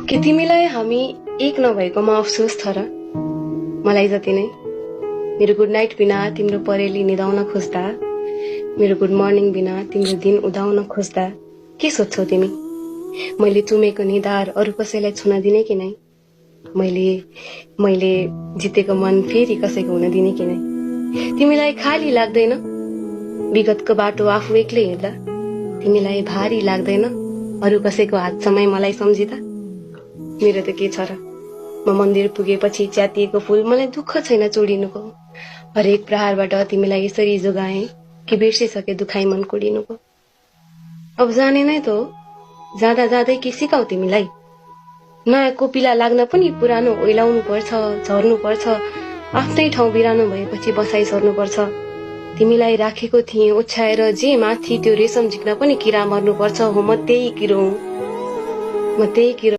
कि तिमीलाई हामी एक नभएकोमा अफसोस छ र? मलाई जति नै। मेरो गुड नाइट बिना तिम्रो परेली निदाउन खोज्दा, मेरो गुड मर्निङ बिना तिम्रो दिन उदाउन खोज्दा के सोध्छौ तिमी? मैले चुमेको निधार अरू कसैलाई छुन दिने कि नै? मैले जितेको मन फेरि कसैको हुन दिने कि नै? तिमीलाई खाली लाग्दैन विगतको बाटो आफू एक्लै हिँड्दा? तिमीलाई भारी लाग्दैन अरू कसैको हात समय मलाई सम्झिदा? मेरो त के छ र, म मन्दिर पुगेपछि च्यातिएको फूल मलाई दुःख छैन चोडिनुको। हरेक प्रहारबाट तिमीलाई यसरी जोगाएँ कि बिर्सिसके दुखाइ मन कोडिनुको। अब जाने नै त हो, जाँदा जाँदै के सिकाउ तिमीलाई? नयाँ कोपिला लाग्न पनि पुरानो ओइलाउनु पर्छ, झर्नु पर्छ, आफ्नै ठाउँ बिरानो भएपछि बसाइ सर्नु पर्छ। तिमीलाई राखेको थिएँ ओछ्याएर जे माथि त्यो रेशम झिक्न पनि किरा मर्नु पर्छ। हो म त्यही किरो हुँ, म त्यही किरो।